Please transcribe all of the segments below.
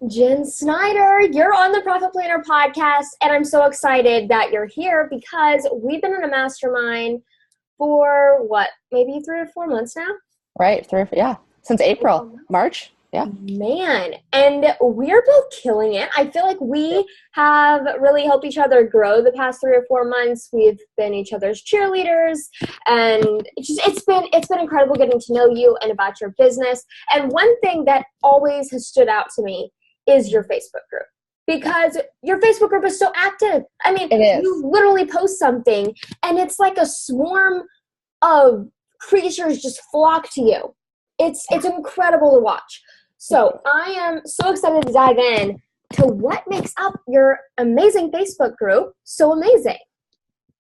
Jen Snyder, you're on the Profit Planner podcast, and I'm so excited that you're here because we've been in a mastermind for maybe 3 or 4 months now? Right. Yeah. Since April, March. Yeah. Man, and we're both killing it. I feel like we have really helped each other grow the past 3 or 4 months. We've been each other's cheerleaders, and it's been incredible getting to know you and about your business. And one thing that always has stood out to me is your Facebook group, because your Facebook group is so active. I mean, It is. you literally post something and it's like a swarm of creatures just flock to you. It's incredible to watch. So I am so excited to dive in to what makes up your amazing Facebook group so amazing.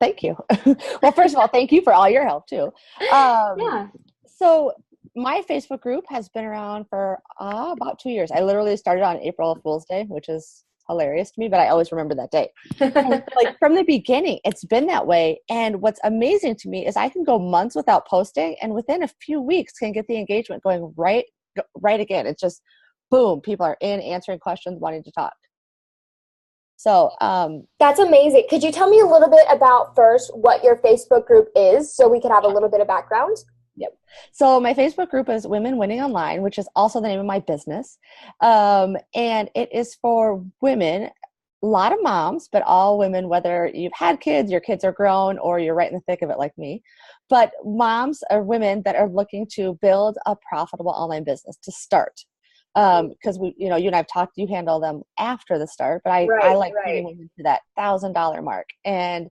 Thank you. Well, first of all, thank you for all your help too. Yeah. So my Facebook group has been around for about 2 years. I literally started on April Fool's Day, which is hilarious to me, but I always remember that day. And like from the beginning, it's been that way. And what's amazing to me is I can go months without posting, and within a few weeks can get the engagement going right again. It's just boom, people are in, answering questions, wanting to talk. So that's amazing. Could you tell me a little bit about first what your Facebook group is so we could have a little bit of background? Yep. So my Facebook group is Women Winning Online, which is also the name of my business. And it is for women, a lot of moms, but all women, whether you've had kids, your kids are grown, or you're right in the thick of it like me. But moms or women that are looking to build a profitable online business to start. Because you and I've talked, you handle them after the start, but I like getting women to that $1,000 mark. And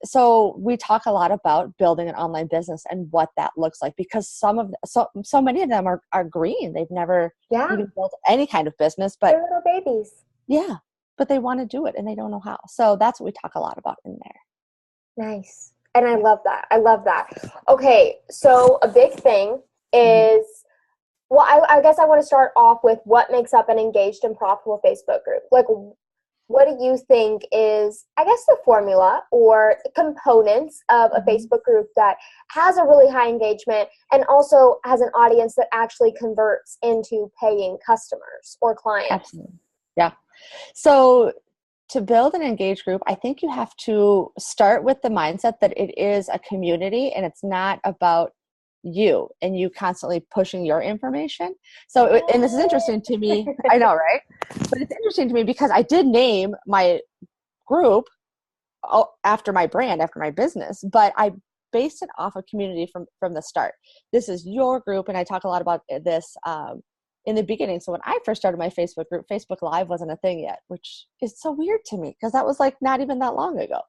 so we talk a lot about building an online business and what that looks like, because so many of them are green. They've never even built any kind of business, but they're little babies. Yeah, but they want to do it and they don't know how. So that's what we talk a lot about in there. Nice. And I love that. Okay. So a big thing is, well, I guess I want to start off with what makes up an engaged and profitable Facebook group. Like, what do you think is, I guess, the formula or components of a Facebook group that has a really high engagement and also has an audience that actually converts into paying customers or clients? Absolutely. Yeah. So to build an engaged group, I think you have to start with the mindset that it is a community and it's not about you and you constantly pushing your information. So, and this is interesting to me. I know, right? But it's interesting to me because I did name my group after my brand, after my business, but I based it off of community from the start. This is your group. And I talk a lot about this in the beginning. So when I first started my Facebook group, Facebook Live wasn't a thing yet, which is so weird to me because that was like not even that long ago.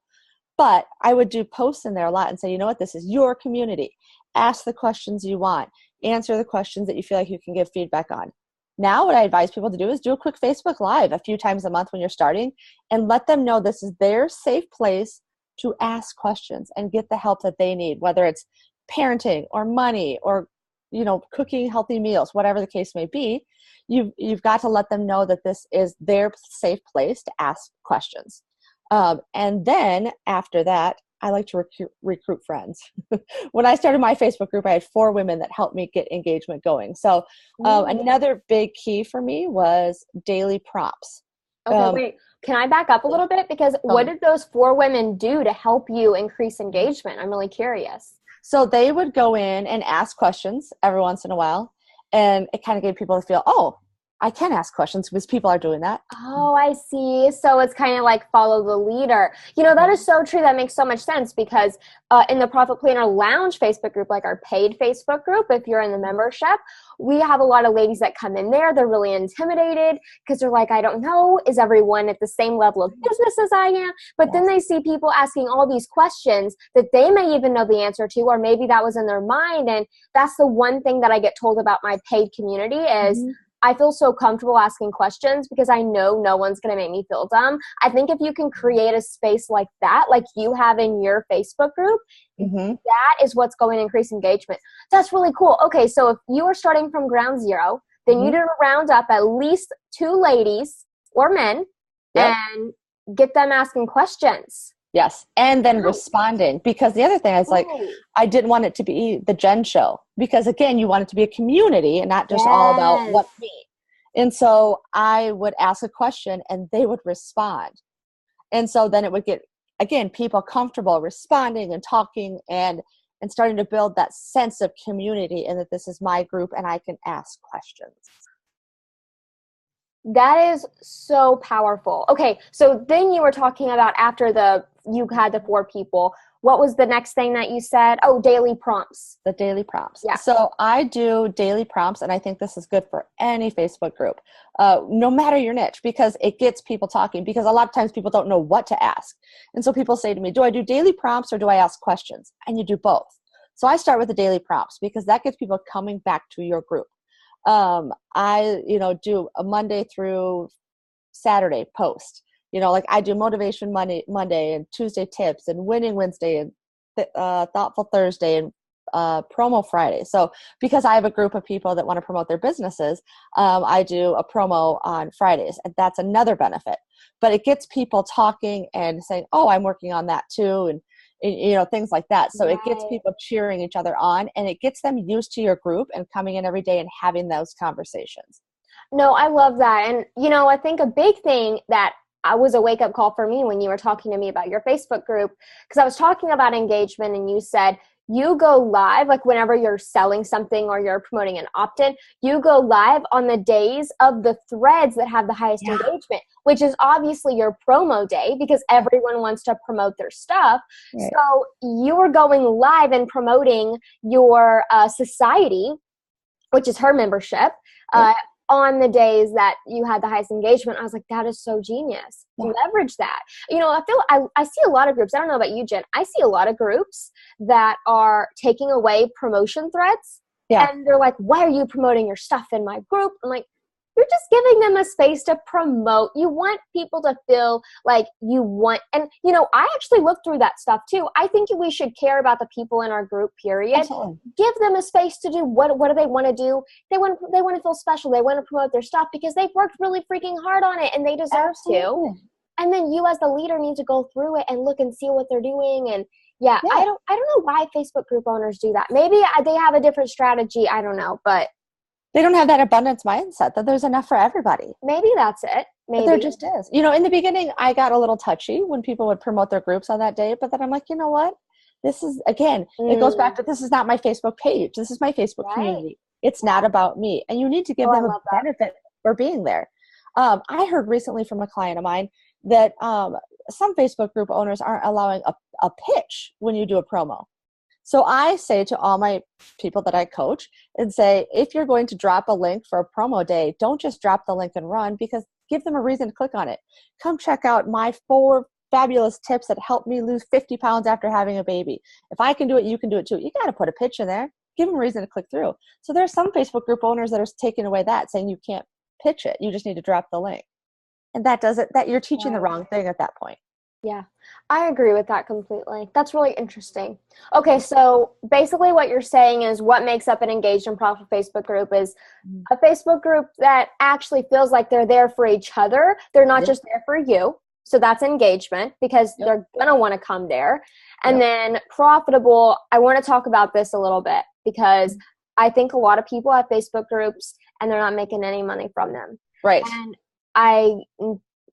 But I would do posts in there a lot and say, you know what, this is your community. Ask the questions you want. Answer the questions that you feel like you can give feedback on. Now what I advise people to do is do a quick Facebook Live a few times a month when you're starting and let them know this is their safe place to ask questions and get the help that they need, whether it's parenting or money or cooking healthy meals, whatever the case may be. You've got to let them know that this is their safe place to ask questions. And then after that, I like to recruit friends. When I started my Facebook group, I had 4 women that helped me get engagement going. So another big key for me was daily prompts. Okay, wait. Can I back up a little bit? Because what did those 4 women do to help you increase engagement? I'm really curious. So they would go in and ask questions every once in a while. And it kind of gave people to feel, oh, I can ask questions because people are doing that. Oh, I see. So it's kind of like follow the leader. That is so true. That makes so much sense because in the Profit Planner Lounge Facebook group, like our paid Facebook group, if you're in the membership, we have a lot of ladies that come in there. They're really intimidated because they're like, I don't know, is everyone at the same level of business as I am? But then they see people asking all these questions that they may even know the answer to, or maybe that was in their mind. And that's the one thing that I get told about my paid community is I feel so comfortable asking questions because I know no one's going to make me feel dumb. I think if you can create a space like that, like you have in your Facebook group, that is what's going to increase engagement. That's really cool. Okay, so if you are starting from ground zero, then you need to round up at least 2 ladies or men and get them asking questions. Yes. And then responding, because the other thing is like, I didn't want it to be the Jen show because again, you want it to be a community and not just all about what me. And so I would ask a question and they would respond. And so then it would get, again, people comfortable responding and talking and starting to build that sense of community and that this is my group and I can ask questions. That is so powerful. Okay, so then you were talking about after you had the 4 people. What was the next thing that you said? Oh, daily prompts. The daily prompts. Yeah. So I do daily prompts, and I think this is good for any Facebook group, no matter your niche, because it gets people talking, because a lot of times people don't know what to ask. And so people say to me, do I do daily prompts or do I ask questions? And you do both. So I start with the daily prompts because that gets people coming back to your group. I, do a Monday through Saturday post. Like I do motivation Monday and Tuesday tips and winning Wednesday and thoughtful Thursday and promo Friday. So because I have a group of people that want to promote their businesses, I do a promo on Fridays, and that's another benefit. But it gets people talking and saying, oh, I'm working on that too. And things like that. So It gets people cheering each other on, and it gets them used to your group and coming in every day and having those conversations. No, I love that. And, I think a big thing that was a wake-up call for me when you were talking to me about your Facebook group, because I was talking about engagement and you said you go live, like whenever you're selling something or you're promoting an opt-in, you go live on the days of the threads that have the highest engagement, which is obviously your promo day because everyone wants to promote their stuff. Right. So you were going live and promoting your society, which is her membership, on the days that you had the highest engagement. I was like, that is so genius. Leverage that. I see a lot of groups. I don't know about you, Jen. I see a lot of groups that are taking away promotion threads. Yeah. And they're like, why are you promoting your stuff in my group? I'm like, you're just giving them a space to promote. You want people to feel like you want, and I actually looked through that stuff too. I think we should care about the people in our group, period. Absolutely. Give them a space to do what do they want to do? They want to feel special. They want to promote their stuff because they've worked really freaking hard on it and they deserve to. And then you as the leader need to go through it and look and see what they're doing. And I don't know why Facebook group owners do that. Maybe they have a different strategy. I don't know, but they don't have that abundance mindset that there's enough for everybody. Maybe that's it. Maybe. But there just is. In the beginning, I got a little touchy when people would promote their groups on that day. But then I'm like, you know what? This is, again, it goes back to this is not my Facebook page. This is my Facebook community. It's not about me. And you need to give them a benefit for being there. I heard recently from a client of mine that some Facebook group owners aren't allowing a pitch when you do a promo. So I say to all my people that I coach and say, if you're going to drop a link for a promo day, don't just drop the link and run, because give them a reason to click on it. Come check out my 4 fabulous tips that helped me lose 50 pounds after having a baby. If I can do it, you can do it too. You got to put a pitch in there. Give them a reason to click through. So there's some Facebook group owners that are taking away that, saying you can't pitch it. You just need to drop the link. And that does it. That you're teaching the wrong thing at that point. Yeah, I agree with that completely. That's really interesting. Okay, so basically what you're saying is what makes up an engaged and profitable Facebook group is a Facebook group that actually feels like they're there for each other. They're not just there for you. So that's engagement because they're going to want to come there. And then profitable, I want to talk about this a little bit because I think a lot of people have Facebook groups and they're not making any money from them. Right. And I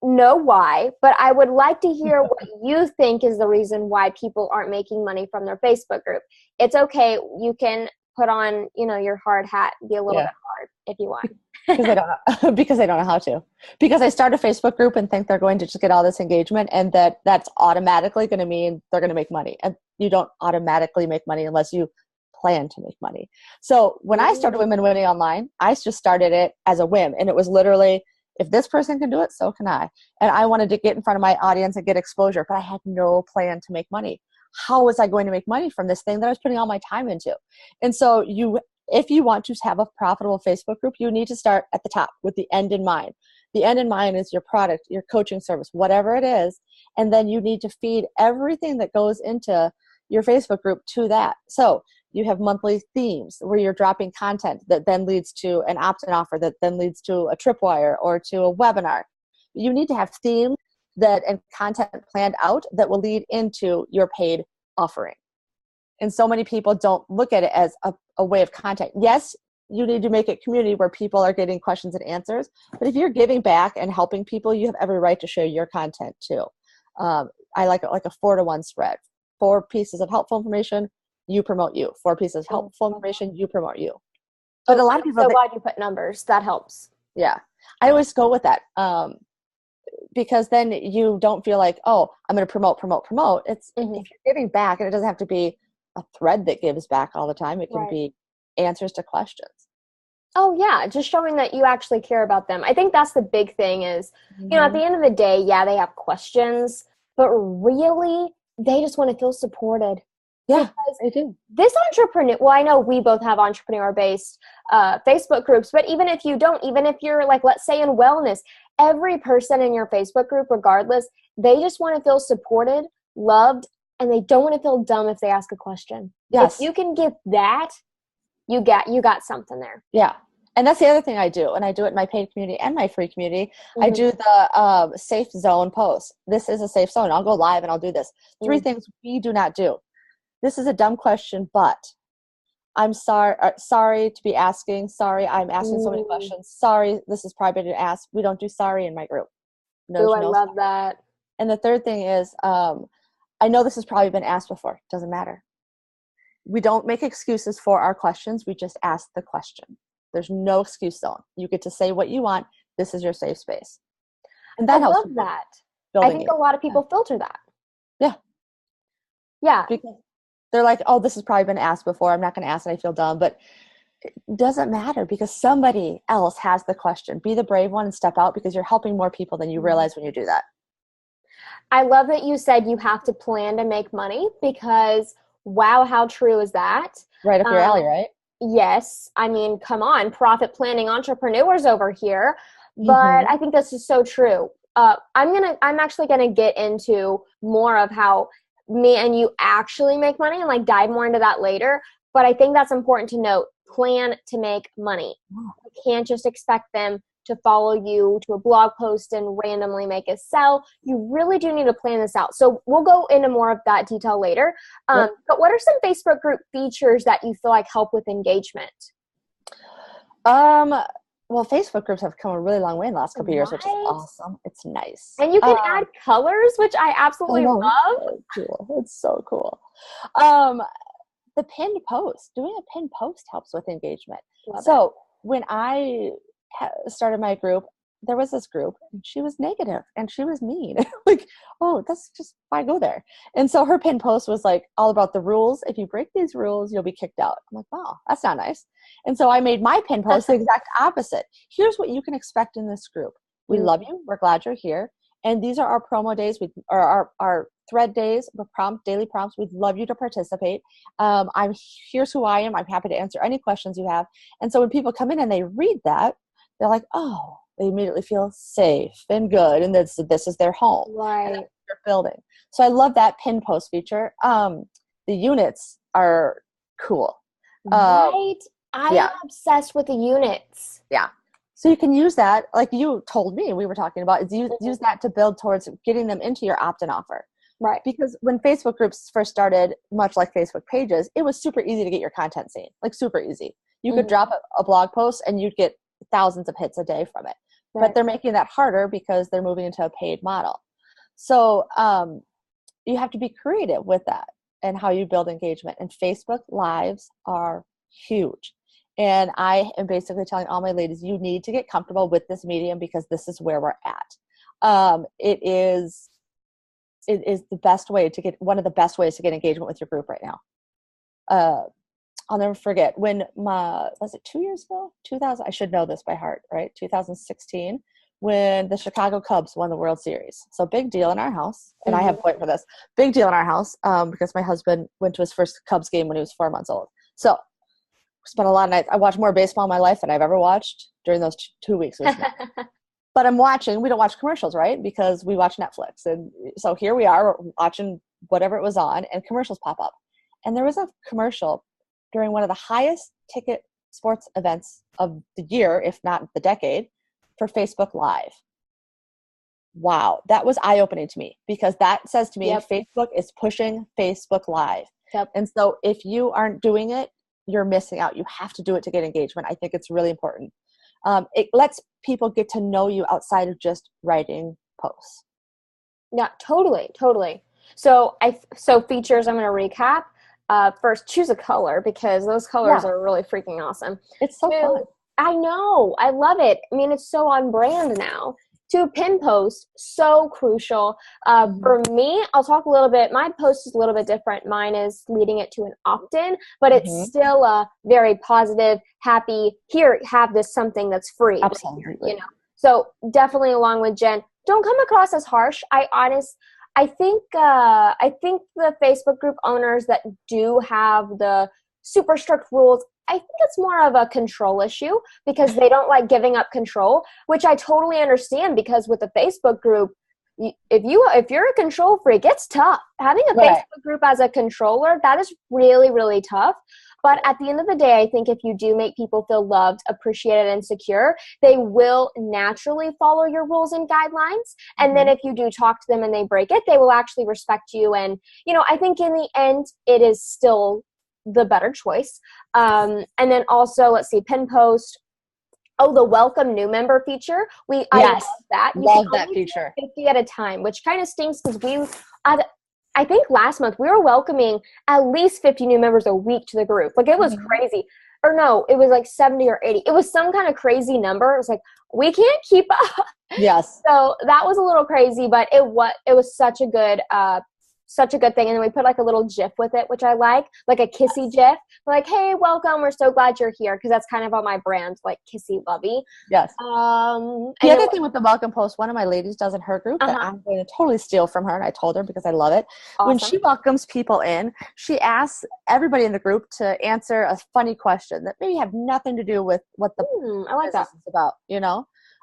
know why, but I would like to hear what you think is the reason why people aren't making money from their Facebook group. It's okay. You can put on, your hard hat, be a little bit hard if you want. Because they don't know how to. Because they start a Facebook group and think they're going to just get all this engagement and that's automatically going to mean they're going to make money. And you don't automatically make money unless you plan to make money. So when I started Women Winning Online, I just started it as a whim. And it was literally, if this person can do it, so can I. And I wanted to get in front of my audience and get exposure, but I had no plan to make money. How was I going to make money from this thing that I was putting all my time into? And so if you want to have a profitable Facebook group, you need to start at the top with the end in mind. The end in mind is your product, your coaching service, whatever it is. And then you need to feed everything that goes into your Facebook group to that. So you have monthly themes where you're dropping content that then leads to an opt-in offer that then leads to a tripwire or to a webinar. You need to have themes and content planned out that will lead into your paid offering. And so many people don't look at it as a way of content. Yes, you need to make it community where people are getting questions and answers. But if you're giving back and helping people, you have every right to share your content too. I like it like a 4-to-1 spread. 4 pieces of helpful information, you promote you. 4 pieces of helpful information, you promote you. But a lot of people, so glad you put numbers. That helps. Yeah, I always go with that because then you don't feel like, oh, I'm going to promote. It's if you're giving back, and it doesn't have to be a thread that gives back all the time. It can be answers to questions. Oh yeah, just showing that you actually care about them. I think that's the big thing is, you know, at the end of the day, yeah, they have questions, but really they just want to feel supported. Yeah, they do. This entrepreneur, well, I know we both have entrepreneur-based Facebook groups, but even if you don't, even if you're like, let's say in wellness, every person in your Facebook group, regardless, they just want to feel supported, loved, and they don't want to feel dumb if they ask a question. Yes. If you can get that, you got something there. Yeah. And that's the other thing I do. And I do it in my paid community and my free community. I do the safe zone post. This is a safe zone. I'll go live and I'll do this. 3 things we do not do. This is a dumb question, but I'm sorry to be asking. Sorry, I'm asking so many questions. Sorry, this is private to ask. We don't do sorry in my group. I love that. And the third thing is, I know this has probably been asked before. Doesn't matter. We don't make excuses for our questions. We just ask the question. There's no excuse zone. You get to say what you want. This is your safe space. And that helps. I love that. I think a lot of people filter that. Yeah. Yeah. Because they're like, oh, this has probably been asked before. I'm not going to ask and I feel dumb. But it doesn't matter because somebody else has the question. Be the brave one and step out because you're helping more people than you realize when you do that. I love that you said you have to plan to make money because, wow, how true is that? Right up your alley, right? Yes. I mean, come on, profit planning entrepreneurs over here. But I think this is so true. I'm actually going to get into more of how me and you actually make money and like dive more into that later. But I think that's important to note. Plan to make money. You can't just expect them to follow you to a blog post and randomly make a sell. You really do need to plan this out. So we'll go into more of that detail later. But what are some Facebook group features that you feel like help with engagement? Well, Facebook groups have come a really long way in the last couple of years, which is awesome. It's nice. And you can add colors, which I absolutely love. It's so cool. It's so cool. The pinned post, doing a pinned post helps with engagement. When I started my group, there was this group and she was negative and she was mean. Like, oh, that's just why go there. And so her pinned post was like all about the rules. If you break these rules, you'll be kicked out. I'm like, wow, that's not nice. And so I made my pinned post the exact opposite. Here's what you can expect in this group. We love you. We're glad you're here. And these are our promo days, our thread days, daily prompts. We'd love you to participate. Here's who I am. I'm happy to answer any questions you have. And so when people come in and they read that, they're like, oh, they immediately feel safe and good. And this is their home. Right. And that's what they're building. So I love that pin post feature. The units are cool. Right. I am obsessed with the units. Yeah. So you can use that, like you told me, we were talking about, is use that to build towards getting them into your opt-in offer. Right. Because when Facebook groups first started, much like Facebook pages, it was super easy to get your content seen, like super easy. You could drop a blog post and you'd get thousands of hits a day from it. Right. But they're making that harder because they're moving into a paid model. So you have to be creative with that and how you build engagement. And Facebook Lives are huge. And I am basically telling all my ladies, you need to get comfortable with this medium because this is where we're at. It is the best way to get, one of the best ways to get engagement with your group right now. I'll never forget when was it 2 years ago? 2000, I should know this by heart, right? 2016, when the Chicago Cubs won the World Series. So big deal in our house. And I have a point for this. Big deal in our house because my husband went to his first Cubs game when he was 4 months old. So spent a lot of nights. I watched more baseball in my life than I've ever watched during those 2 weeks. But I'm watching. We don't watch commercials, right? Because we watch Netflix. And so here we are watching whatever it was on, and commercials pop up. And there was a commercial during one of the highest ticket sports events of the year, if not the decade, for Facebook Live. Wow. That was eye-opening to me because that says to me, Facebook is pushing Facebook Live. And so if you aren't doing it, you're missing out. You have to do it to get engagement. I think it's really important. It lets people get to know you outside of just writing posts. Yeah, totally, totally. So features, I'm going to recap. First, choose a color because those colors are really freaking awesome. It's so fun. I know, I love it. I mean, it's so on brand now. To pin post, so crucial. For me, I'll talk a little bit. My post is a little bit different. Mine is leading it to an opt-in, but it's still a very positive, happy, here, have this something that's free. Absolutely. You know? So definitely along with Jen, don't come across as harsh. I think the Facebook group owners that do have the super strict rules, I think it's more of a control issue because they don't like giving up control, which I totally understand because with a Facebook group, if you're a control freak, it's tough. Having a Facebook group as a controller, that is really, really tough. But at the end of the day, I think if you do make people feel loved, appreciated, and secure, they will naturally follow your rules and guidelines. And then if you do talk to them and they break it, they will actually respect you. And, I think in the end, it is still the better choice. And then also, let's see, pin post. Oh, the welcome new member feature. I love that. You love that feature. 50 at a time, which kind of stinks because I think last month we were welcoming at least 50 new members a week to the group. Like it was crazy. Or no, it was like 70 or 80. It was some kind of crazy number. It was like, we can't keep up. Yes. So that was a little crazy, but it was such a good thing. And then we put like a little GIF with it, which I like a kissy GIF. We're like, hey, welcome. We're so glad you're here. Cause that's kind of on my brand, like kissy lovey. Yes. The other thing with the welcome post, one of my ladies does in her group that I'm going to totally steal from her. And I told her because I love it. Awesome. When she welcomes people in, she asks everybody in the group to answer a funny question that maybe have nothing to do with what the I like that. is about,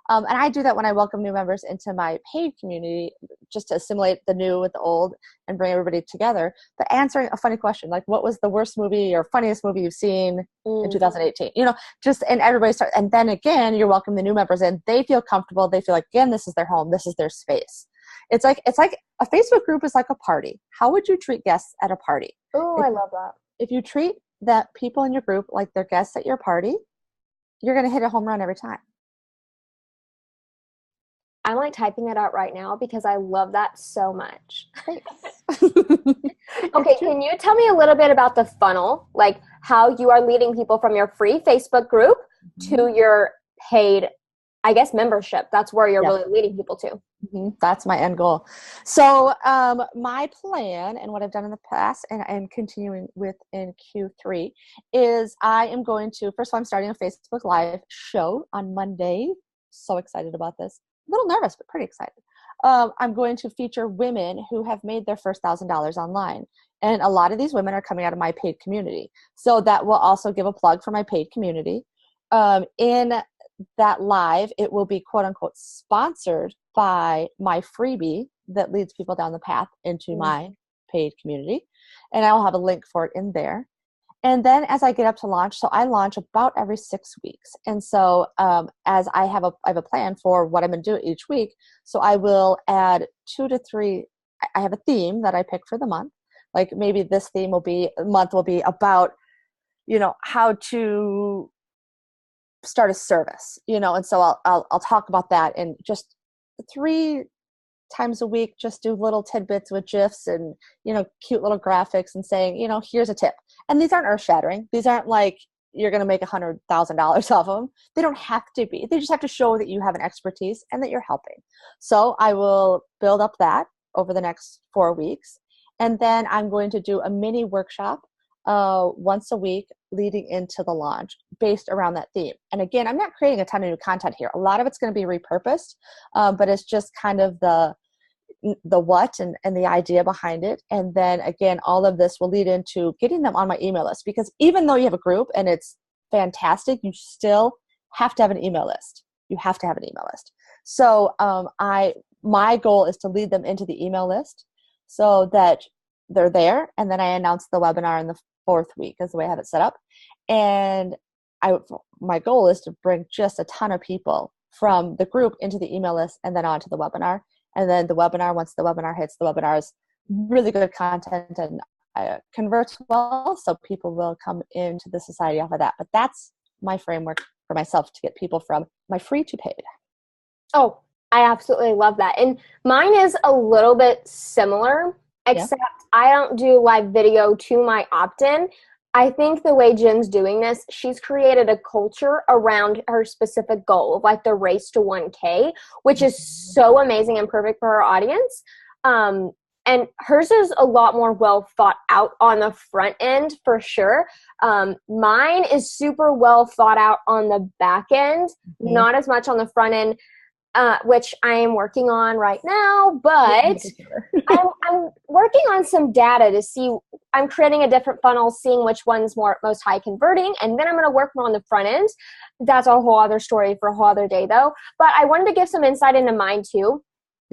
and I do that when I welcome new members into my paid community, just to assimilate the new with the old and bring everybody together. But answering a funny question, like what was the worst movie or funniest movie you've seen in 2018? And everybody starts. And then again, you're welcoming the new members in. They feel comfortable. They feel like, again, this is their home. This is their space. It's like a Facebook group is like a party. How would you treat guests at a party? Oh, I love that. If you treat that people in your group like they're guests at your party, you're going to hit a home run every time. I'm like typing that out right now because I love that so much. Okay, can you tell me a little bit about the funnel, like how you are leading people from your free Facebook group to your paid, I guess, membership? That's where you're really leading people to. That's my end goal. So my plan and what I've done in the past and I'm continuing with in Q3 is I am going to, first of all, I'm starting a Facebook Live show on Monday. So excited about this. A little nervous, but pretty excited. I'm going to feature women who have made their first $1,000 online. And a lot of these women are coming out of my paid community. So that will also give a plug for my paid community. In that live, it will be quote unquote sponsored by my freebie that leads people down the path into my paid community. And I will have a link for it in there. And then as I get up to launch, so I launch about every 6 weeks. And so as I have a plan for what I'm going to do each week. So I will add 2 to 3. I have a theme that I pick for the month. Like maybe this month will be about, how to start a service, and so I'll talk about that. And just 3 times a week, just do little tidbits with GIFs and, cute little graphics and saying, here's a tip. And these aren't earth shattering. These aren't like you're going to make $100,000 off them. They don't have to be. They just have to show that you have an expertise and that you're helping. So I will build up that over the next 4 weeks. And then I'm going to do a mini workshop once a week leading into the launch based around that theme. And again, I'm not creating a ton of new content here. A lot of it's going to be repurposed, but it's just kind of the what and the idea behind it. And then again, all of this will lead into getting them on my email list, because even though you have a group and it's fantastic, you still have to have an email list. You have to have an email list. So my goal is to lead them into the email list so that they're there. And then I announce the webinar in the 4th week is the way I have it set up. And my goal is to bring just a ton of people from the group into the email list and then onto the webinar. And then the webinar, once the webinar hits, the webinar is really good content. And converts well, so people will come into the society off of that. But that's my framework for myself to get people from my free to paid. Oh, I absolutely love that. And mine is a little bit similar, except I don't do live video to my opt-in. I think the way Jen's doing this, she's created a culture around her specific goal of like the race to 1K, which is so amazing and perfect for her audience. And hers is a lot more well thought out on the front end for sure. Mine is super well thought out on the back end, not as much on the front end. Which I am working on right now, but I'm working on some data to see. I'm creating a different funnel, seeing which one's most high converting, and then I'm going to work more on the front end. That's a whole other story for a whole other day, though. But I wanted to give some insight into mine too.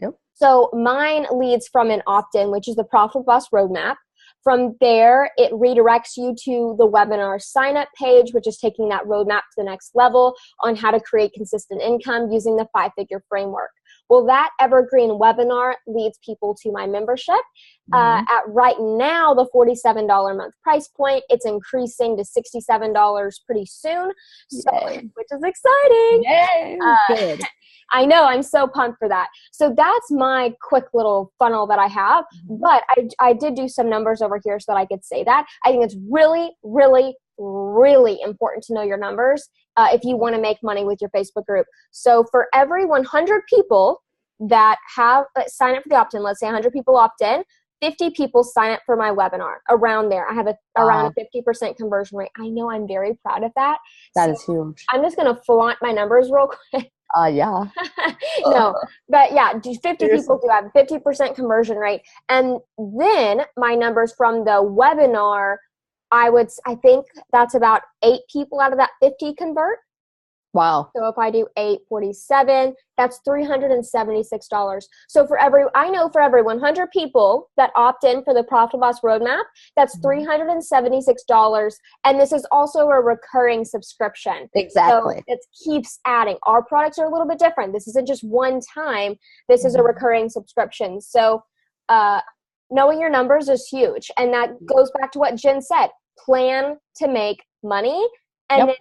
Yep. So mine leads from an opt-in, which is the Profitable Boss Roadmap. From there, it redirects you to the webinar sign-up page, which is taking that roadmap to the next level on how to create consistent income using the 5-figure framework. Well, that evergreen webinar leads people to my membership. At right now, the $47 a month price point, it's increasing to $67 pretty soon, which is exciting. Yay! Good. I know, I'm so pumped for that. So that's my quick little funnel that I have, but I did do some numbers over here so that I could say that. I think it's really, really, really important to know your numbers if you want to make money with your Facebook group. So for every 100 people that have sign up for the opt-in, let's say 100 people opt in, 50 people sign up for my webinar. Around there, I have around a 50% conversion rate. I know, I'm very proud of that. That is huge. I'm just going to flaunt my numbers real quick. Yeah. No, but yeah, 50 people do have 50% conversion rate. And then my numbers from the webinar, I think that's about 8 people out of that 50 convert. Wow. So if I do 847, that's $376. So for every 100 people that opt in for the Profitable Boss Roadmap, that's $376. And this is also a recurring subscription. Exactly. So it keeps adding. Our products are a little bit different. This isn't just one time. This is a recurring subscription. So knowing your numbers is huge. And that goes back to what Jen said. Plan to make money and then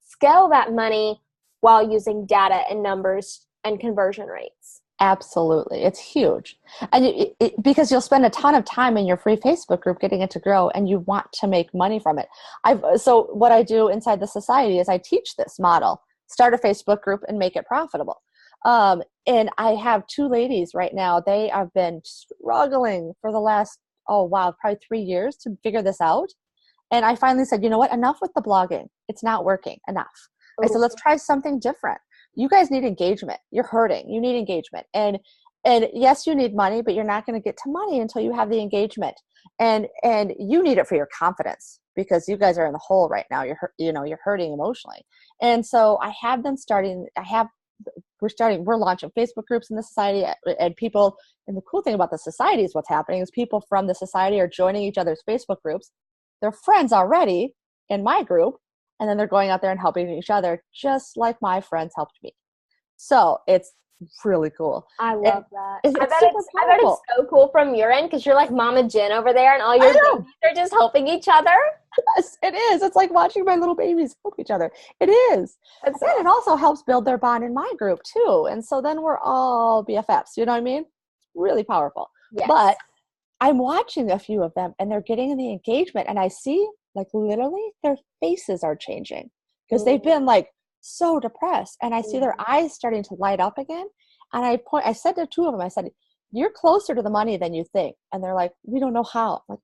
scale that money while using data and numbers and conversion rates. Absolutely. It's huge. And because you'll spend a ton of time in your free Facebook group getting it to grow and you want to make money from it. So what I do inside the society is I teach this model, start a Facebook group and make it profitable. And I have 2 ladies right now. They have been struggling for the last, probably 3 years to figure this out. And I finally said, you know what? Enough with the blogging. It's not working enough. I said, let's try something different. You guys need engagement. You're hurting. You need engagement. And yes, you need money, but you're not going to get to money until you have the engagement. And you need it for your confidence because you guys are in the hole right now. You're hurting emotionally. And so I have them starting. We're launching Facebook groups in the society and people. And the cool thing about the society is what's happening is people from the society are joining each other's Facebook groups. They're friends already in my group, and then they're going out there and helping each other, just like my friends helped me. So it's really cool. I love that. I bet it's so cool from your end because you're like Mama Jen over there, and all your babies are just helping each other. Yes, it is. It's like watching my little babies help each other. It is. And it also helps build their bond in my group too. And so then we're all BFFs. You know what I mean? It's really powerful. Yes. But I'm watching a few of them and they're getting the engagement and I see like literally their faces are changing because they've been like so depressed and I see their eyes starting to light up again. And I said to 2 of them, I said, you're closer to the money than you think. And they're like, we don't know how. I'm like,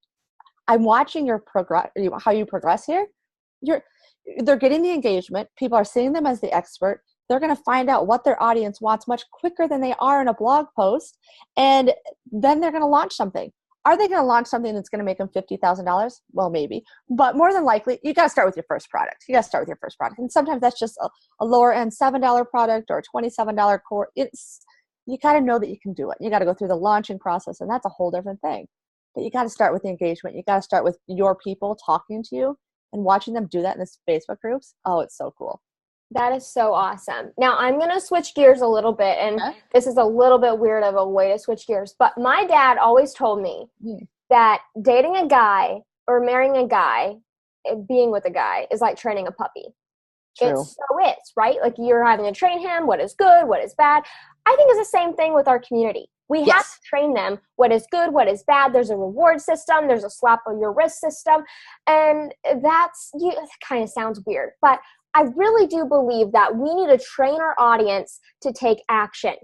I'm watching your how you progress here. They're getting the engagement. People are seeing them as the expert. They're going to find out what their audience wants much quicker than they are in a blog post. And then they're going to launch something. Are they going to launch something that's going to make them $50,000? Well, maybe. But more than likely, you got to start with your first product. And sometimes that's just a lower end $7 product or a $27 core. You got to know that you can do it. You got to go through the launching process, and that's a whole different thing. But you got to start with the engagement. You got to start with your people talking to you and watching them do that in the Facebook groups. Oh, it's so cool. That is so awesome. Now, I'm going to switch gears a little bit, and this is a little bit weird of a way to switch gears, but my dad always told me, that dating a guy or marrying a guy, being with a guy, is like training a puppy. True. It so is, right? Like you're having to train him what is good, what is bad. I think it's the same thing with our community. We have to train them what is good, what is bad. There's a reward system. There's a slap on your wrist system. And that kind of sounds weird, but I really do believe that we need to train our audience to take action.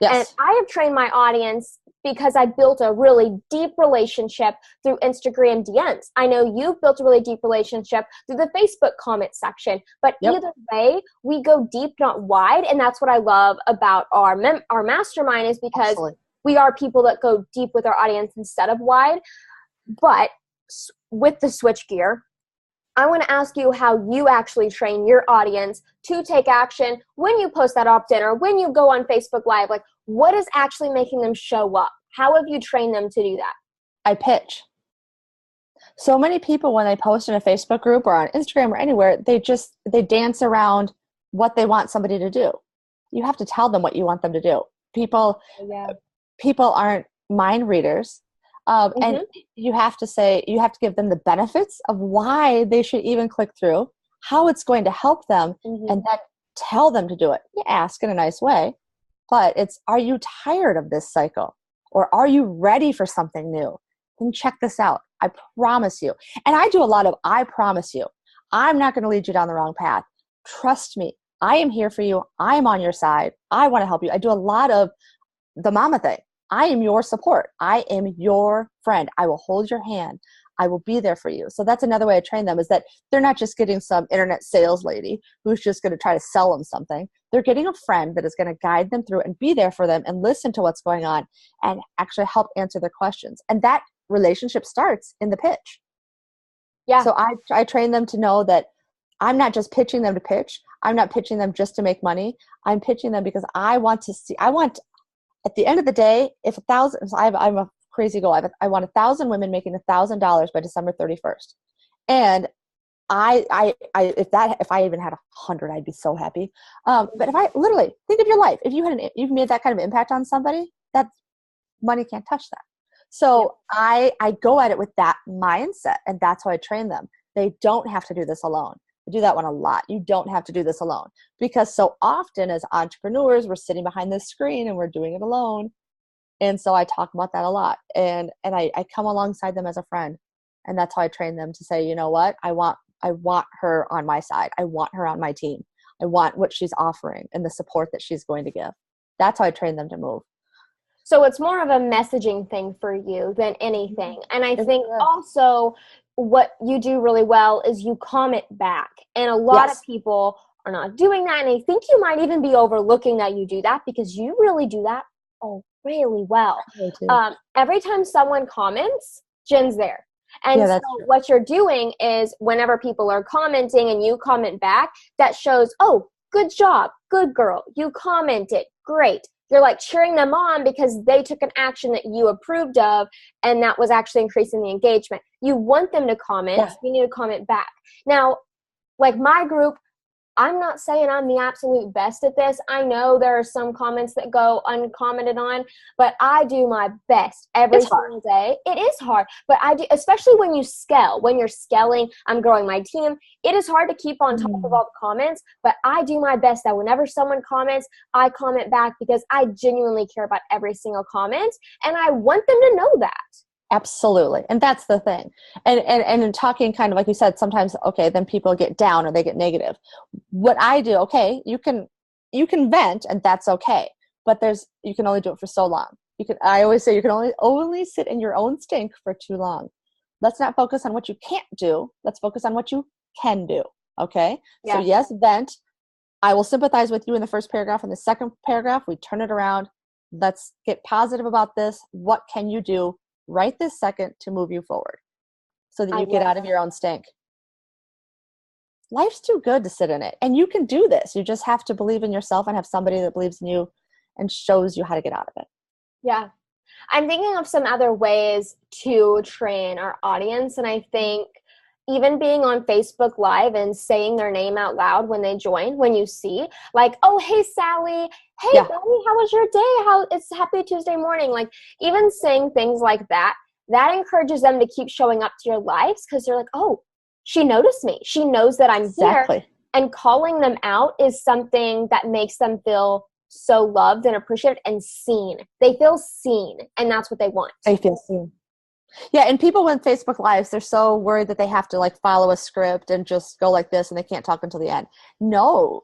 Yes. And I have trained my audience because I built a really deep relationship through Instagram DMs. I know you've built a really deep relationship through the Facebook comment section, but either way, we go deep, not wide. And that's what I love about our mastermind, is because we are people that go deep with our audience instead of wide. But with the switch gear, I want to ask you how you actually train your audience to take action when you post that opt-in or when you go on Facebook Live. Like, what is actually making them show up? How have you trained them to do that? I pitch. So many people, when they post in a Facebook group or on Instagram or anywhere, they dance around what they want somebody to do. You have to tell them what you want them to do. People aren't mind readers. And you have to give them the benefits of why they should even click through, how it's going to help them, and then tell them to do it. You ask in a nice way, but are you tired of this cycle? Or are you ready for something new? Then check this out. I promise you. And I do a lot of, I promise you. I'm not going to lead you down the wrong path. Trust me. I am here for you. I am on your side. I want to help you. I do a lot of the mama thing. I am your support. I am your friend. I will hold your hand. I will be there for you. So that's another way I train them, is that they're not just getting some internet sales lady who's just going to try to sell them something. They're getting a friend that is going to guide them through and be there for them and listen to what's going on and actually help answer their questions. And that relationship starts in the pitch. Yeah. So I train them to know that I'm not just pitching them to pitch. I'm not pitching them just to make money. I'm pitching them because I want at the end of the day, if 1,000, I'm a crazy goal. I want 1,000 women making $1,000 by December 31st. And if I even had 100, I'd be so happy. But if I literally think of your life, if you've made that kind of impact on somebody, that money can't touch that. So I go at it with that mindset, and that's how I train them. They don't have to do this alone. I do that one a lot. You don't have to do this alone, because so often as entrepreneurs, we're sitting behind this screen and we're doing it alone. And so I talk about that a lot, and I come alongside them as a friend, and that's how I train them to say, you know what, I want her on my side. I want her on my team. I want what she's offering and the support that she's going to give. That's how I train them to move. So it's more of a messaging thing for you than anything. And I think also what you do really well is you comment back. And a lot of people are not doing that. And I think you might even be overlooking that you do that, because you really do that really well. Every time someone comments, Jen's there. And so what you're doing is whenever people are commenting and you comment back, that shows, oh, good job, good girl, you commented, great. You're like cheering them on because they took an action that you approved of, and that was actually increasing the engagement. You want them to comment, so you need to comment back. Now, like my group, I'm not saying I'm the absolute best at this. I know there are some comments that go uncommented on, but I do my best every single day. It is hard, but I do, especially when you scale. When you're scaling, I'm growing my team. It is hard to keep on top of all the comments, but I do my best that whenever someone comments, I comment back, because I genuinely care about every single comment, and I want them to know that. Absolutely. And that's the thing. And in talking, kind of like you said, sometimes, then people get down or they get negative. What I do, you can vent, and that's okay. But you can only do it for so long. I always say you can only sit in your own stink for too long. Let's not focus on what you can't do. Let's focus on what you can do. Okay. Yeah. So yes, vent. I will sympathize with you in the first paragraph. In the second paragraph, we turn it around. Let's get positive about this. What can you do right this second to move you forward so that you get out of your own stink? Life's too good to sit in it, and you can do this. You just have to believe in yourself and have somebody that believes in you and shows you how to get out of it. Yeah. I'm thinking of some other ways to train our audience, and I think even being on Facebook Live and saying their name out loud when they join, when you see, like, oh, hey, Sally, hey, Betty, how was your day? It's Happy Tuesday morning. Like, even saying things like that that encourages them to keep showing up to your lives because they're like, oh, she noticed me. She knows that I'm here. And calling them out is something that makes them feel so loved and appreciated and seen. They feel seen, and that's what they want. They feel seen. Yeah, and people with Facebook Lives, they're so worried that they have to like follow a script and just go like this and they can't talk until the end. No,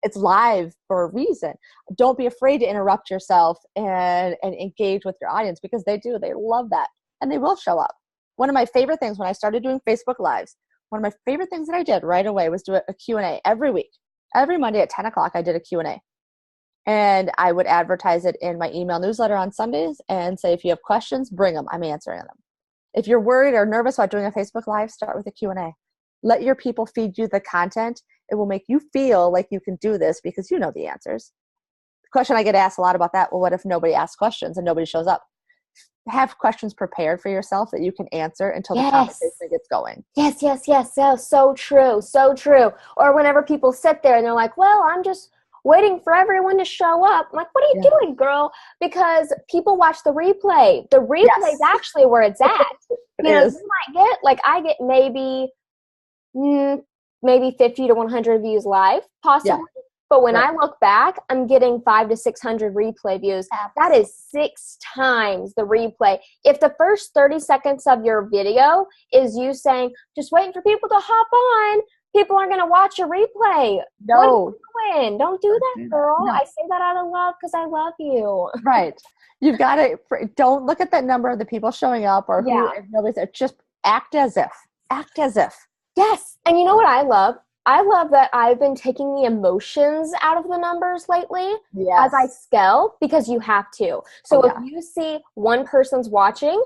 it's live for a reason. Don't be afraid to interrupt yourself and engage with your audience, because they do. They love that, and they will show up. One of my favorite things when I started doing Facebook Lives, one of my favorite things that I did right away was do a Q&A every week. Every Monday at 10 o'clock, I did a Q&A. And I would advertise it in my email newsletter on Sundays and say, if you have questions, bring them. I'm answering them. If you're worried or nervous about doing a Facebook Live, start with a Q&A. Let your people feed you the content. It will make you feel like you can do this because you know the answers. The question I get asked a lot about that, well, what if nobody asks questions and nobody shows up? Have questions prepared for yourself that you can answer until the conversation gets going. Yes. So true. So true. Or whenever people sit there and they're like, well, I'm just waiting for everyone to show up. I'm like, what are you doing, girl? Because people watch the replay. The replay is actually where it's at. You might get, like, I get maybe 50 to 100 views live, possibly. Yeah. But when I look back, I'm getting 500 to 600 replay views. That is 6 times the replay. If the first 30 seconds of your video is you saying, just waiting for people to hop on, people aren't going to watch a replay. No. What are you doing? Don't do that, girl. No. I say that out of love because I love you. Right. You've got to, don't look at that number of the people showing up or who nobody's, just act as if. Act as if. Yes. And you know what I love? I love that I've been taking the emotions out of the numbers lately as I scale, because you have to. So if you see one person's watching,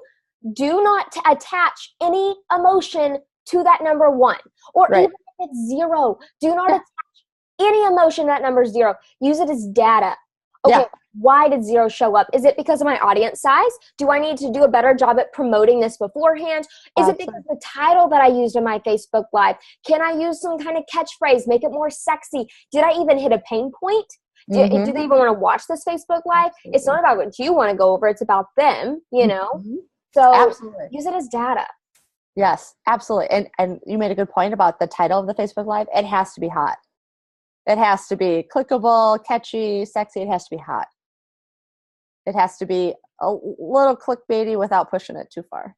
do not attach any emotion to that number 1. Or even if it's 0, do not attach any emotion to that number 0. Use it as data. Okay, why did 0 show up? Is it because of my audience size? Do I need to do a better job at promoting this beforehand? Is it because of the title that I used in my Facebook Live? Can I use some kind of catchphrase, make it more sexy? Did I even hit a pain point? Do they even want to watch this Facebook Live? It's not about what you want to go over. It's about them, you know? So use it as data. Yes, absolutely. And you made a good point about the title of the Facebook Live. It has to be hot. It has to be clickable, catchy, sexy. It has to be hot. It has to be a little clickbaity without pushing it too far.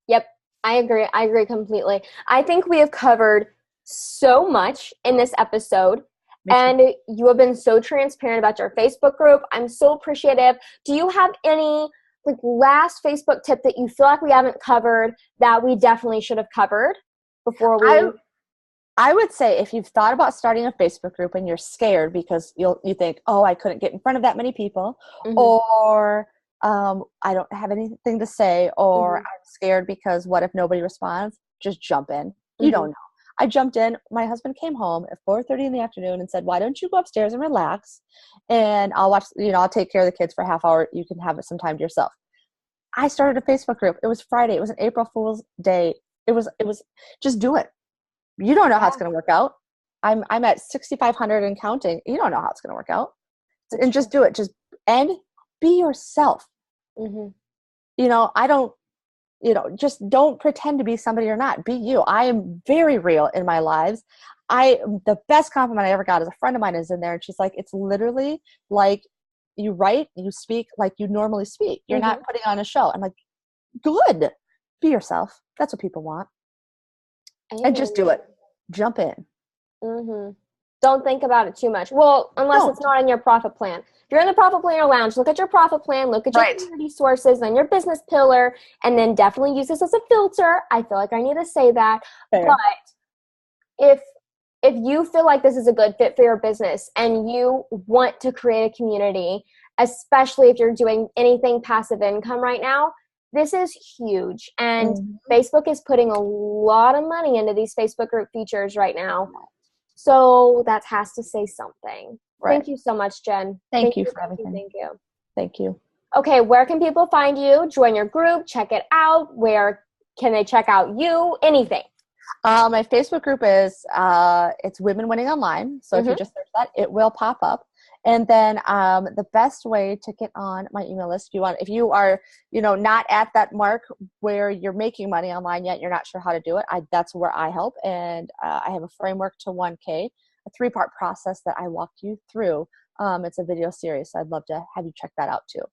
Yep, I agree. I agree completely. I think we have covered so much in this episode. And you have been so transparent about your Facebook group. I'm so appreciative. Do you have any last Facebook tip that you feel like we haven't covered that we definitely should have covered before we... I would say if you've thought about starting a Facebook group and you're scared because you think, oh, I couldn't get in front of that many people, or I don't have anything to say, or I'm scared because what if nobody responds? Just jump in. You don't know. I jumped in. My husband came home at 4:30 in the afternoon and said, why don't you go upstairs and relax? And I'll watch, I'll take care of the kids for a half hour. You can have some time to yourself. I started a Facebook group. It was Friday. It was an April Fool's Day. It was just do it. You don't know how it's going to work out. I'm at 6,500 and counting. You don't know how it's going to work out. And just do it. And be yourself. Just don't pretend to be somebody you're not. Be you. I am very real in my lives. The best compliment I ever got is a friend of mine is in there and she's like, it's literally like you write, you speak like you normally speak. You're not putting on a show. I'm like, good. Be yourself. That's what people want. And just do it. Jump in. Don't think about it too much. Well, unless it's not in your profit plan. If you're in the Profit Planner Lounge, look at your profit plan, look at your community sources and your business pillar, and then definitely use this as a filter. I feel like I need to say that. Fair. But if you feel like this is a good fit for your business and you want to create a community, especially if you're doing anything passive income right now, this is huge. And Facebook is putting a lot of money into these Facebook group features right now. So that has to say something. Right. Thank you so much, Jen. Thank you for everything. Thank you. Thank you. Okay, where can people find you? Join your group, check it out. Where can they check out you? Anything. My Facebook group is it's Women Winning Online. So if you just search that, it will pop up. And then the best way to get on my email list, if you are, not at that mark where you're making money online yet, you're not sure how to do it, that's where I help. And I have a framework to 1K, a 3-part process that I walk you through. It's a video series, so I'd love to have you check that out too.